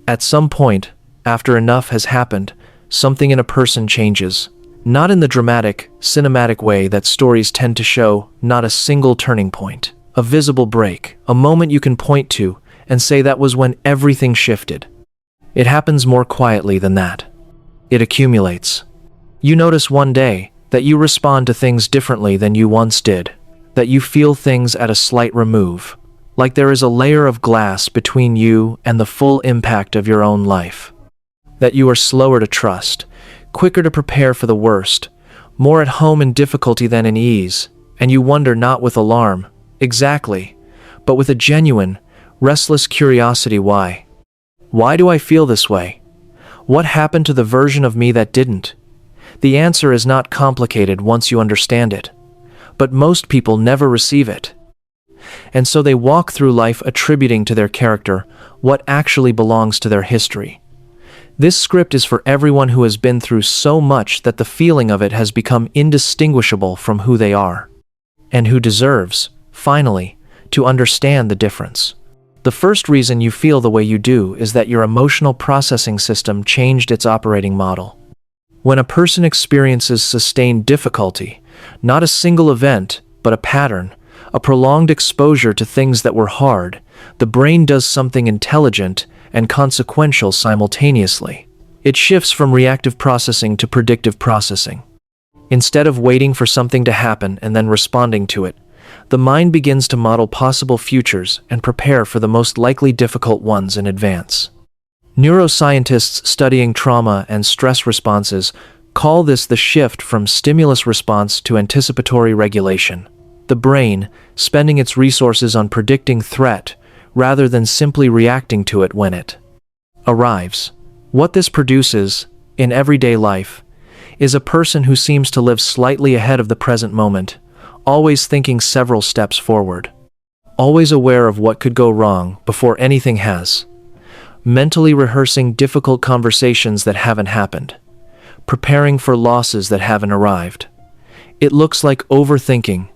At some point, after enough has happened, something in a person changes. Not in the dramatic, cinematic way that stories tend to show, not a single turning point. A visible break, a moment you can point to and say that was when everything shifted. It happens more quietly than that. It accumulates. You notice one day that you respond to things differently than you once did, that you feel things at a slight remove, like there is a layer of glass between you and the full impact of your own life. That you are slower to trust, quicker to prepare for the worst, more at home in difficulty than in ease, and you wonder not with alarm, exactly, but with a genuine, restless curiosity why. Why do I feel this way? What happened to the version of me that didn't? The answer is not complicated once you understand it, but most people never receive it. And so they walk through life attributing to their character what actually belongs to their history. This script is for everyone who has been through so much that the feeling of it has become indistinguishable from who they are, and who deserves, finally, to understand the difference. The first reason you feel the way you do is that your emotional processing system changed its operating model. When a person experiences sustained difficulty, not a single event, but a pattern, a prolonged exposure to things that were hard, the brain does something intelligent and consequential simultaneously. It shifts from reactive processing to predictive processing. Instead of waiting for something to happen and then responding to it, the mind begins to model possible futures and prepare for the most likely difficult ones in advance. Neuroscientists studying trauma and stress responses call this the shift from stimulus response to anticipatory regulation. The brain spending its resources on predicting threat rather than simply reacting to it when it arrives. What this produces, in everyday life, is a person who seems to live slightly ahead of the present moment, always thinking several steps forward, always aware of what could go wrong before anything has, mentally rehearsing difficult conversations that haven't happened, preparing for losses that haven't arrived. It looks like overthinking.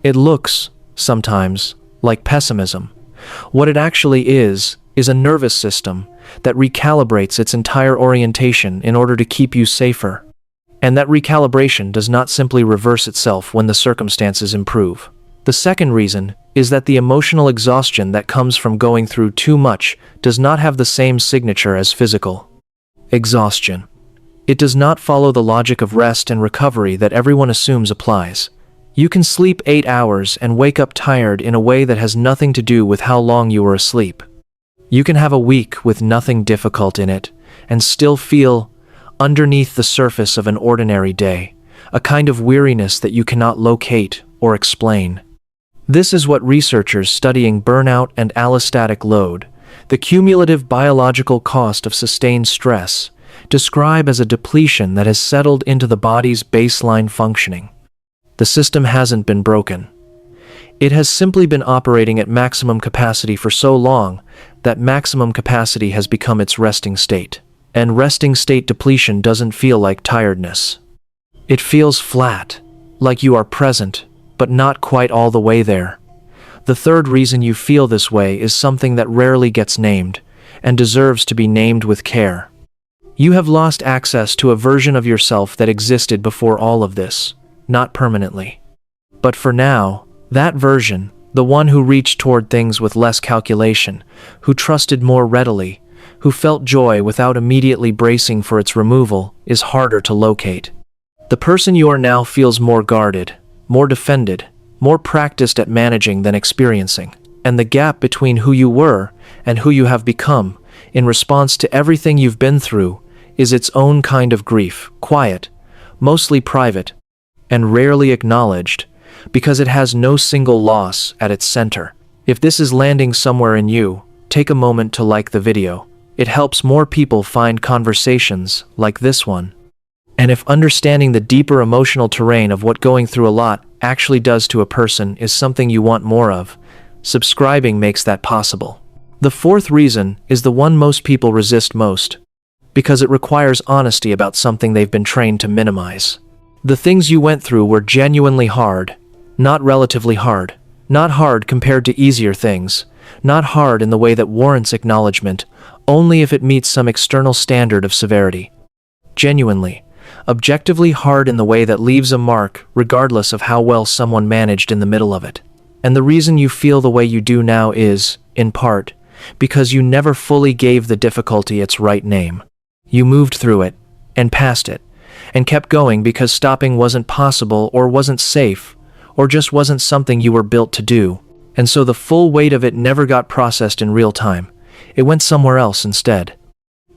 It looks, sometimes, like pessimism. What it actually is a nervous system that recalibrates its entire orientation in order to keep you safer. And that recalibration does not simply reverse itself when the circumstances improve. The second reason is that the emotional exhaustion that comes from going through too much does not have the same signature as physical exhaustion. It does not follow the logic of rest and recovery that everyone assumes applies. You can sleep 8 hours and wake up tired in a way that has nothing to do with how long you were asleep. You can have a week with nothing difficult in it and still feel, underneath the surface of an ordinary day, a kind of weariness that you cannot locate or explain. This is what researchers studying burnout and allostatic load, the cumulative biological cost of sustained stress, describe as a depletion that has settled into the body's baseline functioning. The system hasn't been broken. It has simply been operating at maximum capacity for so long that maximum capacity has become its resting state. And resting state depletion doesn't feel like tiredness. It feels flat, like you are present, but not quite all the way there. The third reason you feel this way is something that rarely gets named, and deserves to be named with care. You have lost access to a version of yourself that existed before all of this. Not permanently. But for now, that version, the one who reached toward things with less calculation, who trusted more readily, who felt joy without immediately bracing for its removal, is harder to locate. The person you are now feels more guarded, more defended, more practiced at managing than experiencing. And the gap between who you were and who you have become, in response to everything you've been through, is its own kind of grief, quiet, mostly private, and rarely acknowledged, because it has no single loss at its center. If this is landing somewhere in you, take a moment to like the video. It helps more people find conversations like this one. And if understanding the deeper emotional terrain of what going through a lot actually does to a person is something you want more of, subscribing makes that possible. The fourth reason is the one most people resist most, because it requires honesty about something they've been trained to minimize. The things you went through were genuinely hard, not relatively hard, not hard compared to easier things, not hard in the way that warrants acknowledgement, only if it meets some external standard of severity. Genuinely, objectively hard in the way that leaves a mark regardless of how well someone managed in the middle of it. And the reason you feel the way you do now is, in part, because you never fully gave the difficulty its right name. You moved through it, and past it, and kept going because stopping wasn't possible or wasn't safe, or just wasn't something you were built to do. And so the full weight of it never got processed in real time. It went somewhere else instead.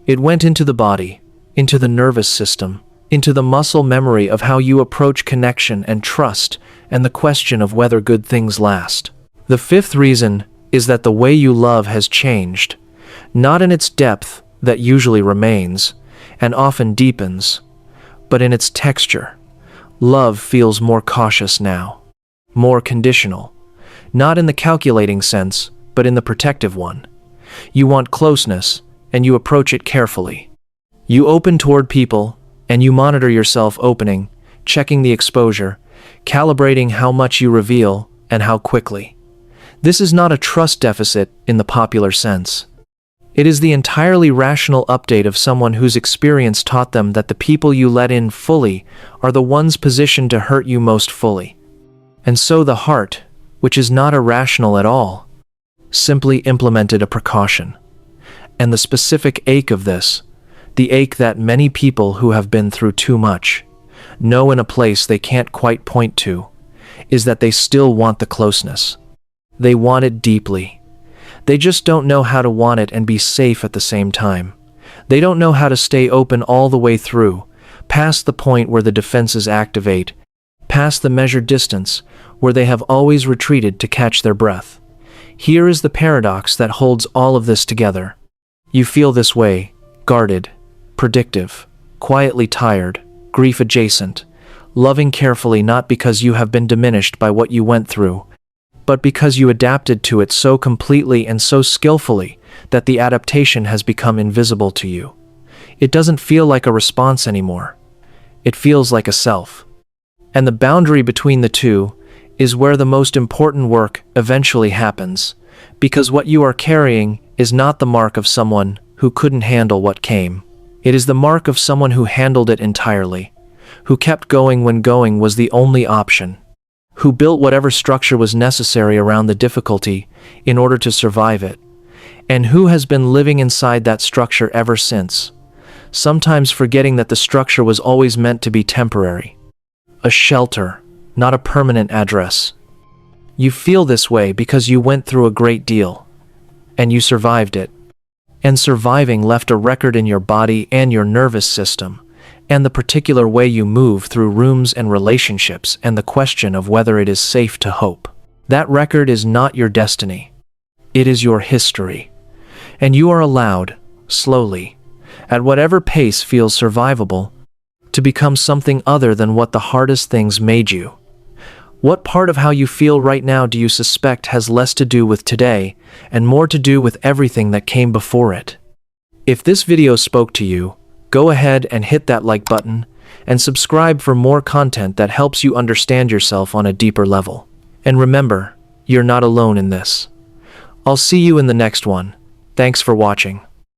It went into the body, into the nervous system, into the muscle memory of how you approach connection and trust, and the question of whether good things last. The fifth reason is that the way you love has changed, not in its depth that usually remains, and often deepens, but in its texture. Love feels more cautious now, more conditional, not in the calculating sense, but in the protective one. You want closeness, and you approach it carefully. You open toward people, and you monitor yourself opening, checking the exposure, calibrating how much you reveal, and how quickly. This is not a trust deficit in the popular sense. It is the entirely rational update of someone whose experience taught them that the people you let in fully are the ones positioned to hurt you most fully. And so the heart, which is not irrational at all, simply implemented a precaution. And the specific ache of this, the ache that many people who have been through too much know in a place they can't quite point to, is that they still want the closeness. They want it deeply. They just don't know how to want it and be safe at the same time. They don't know how to stay open all the way through, past the point where the defenses activate, past the measured distance where they have always retreated to catch their breath. Here is the paradox that holds all of this together. You feel this way, guarded, predictive, quietly tired, grief-adjacent, loving carefully not because you have been diminished by what you went through, but because you adapted to it so completely and so skillfully that the adaptation has become invisible to you. It doesn't feel like a response anymore. It feels like a self. And the boundary between the two is where the most important work eventually happens, because what you are carrying is not the mark of someone who couldn't handle what came. It is the mark of someone who handled it entirely, who kept going when going was the only option, who built whatever structure was necessary around the difficulty in order to survive it, and who has been living inside that structure ever since, sometimes forgetting that the structure was always meant to be temporary. A shelter, not a permanent address. You feel this way because you went through a great deal, and you survived it. And surviving left a record in your body and your nervous system, and the particular way you move through rooms and relationships, and the question of whether it is safe to hope. That record is not your destiny. It is your history. And you are allowed, slowly, at whatever pace feels survivable, to become something other than what the hardest things made you. What part of how you feel right now do you suspect has less to do with today and more to do with everything that came before it? If this video spoke to you, go ahead and hit that like button and subscribe for more content that helps you understand yourself on a deeper level. And remember, you're not alone in this. I'll see you in the next one. Thanks for watching.